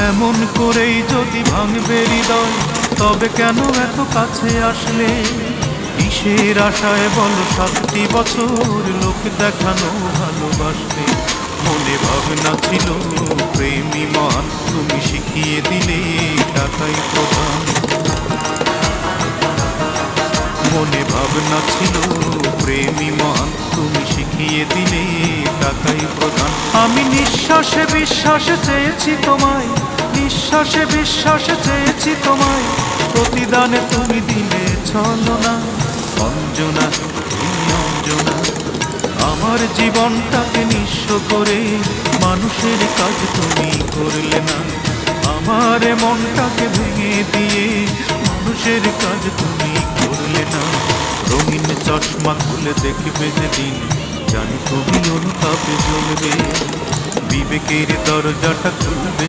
এমন করেই যদি ভাঙবে হৃদয়, তবে কেন এত কাছে আসলে? কিসের আশায় বলো 7টি বছর লোক দেখানো ভালোবাসতে? মনে ভাবনা ছিল প্রেমী মান, তুমি শিখিয়ে দিলে টাকাই প্রধান। মনে ভাবনা ছিল প্রেমী মান, তুমি শিখিয়ে দিলে টাকাই প্রধান। আমি নিঃশ্বাসে বিশ্বাসে চেয়েছি তোমায়, নিঃশ্বাসে বিশ্বাসে চেয়েছি তোমায়, প্রতিদানে তুমি দিলে ছলনা। অঞ্জনা, তুমি অঞ্জনা, আমার জীবনটাকে নিঃস্ব করে মানুষের কাজ তুমি করলে না। আমার মনটাকে ভেঙে দিয়ে মানুষের কাজ তুমি করলে না। রঙিন চশমা খুলে দেখবে যেদিন, জানি তুমি অনুতাপে জ্বলবে, বিবেকের দরজাটা খুলবে।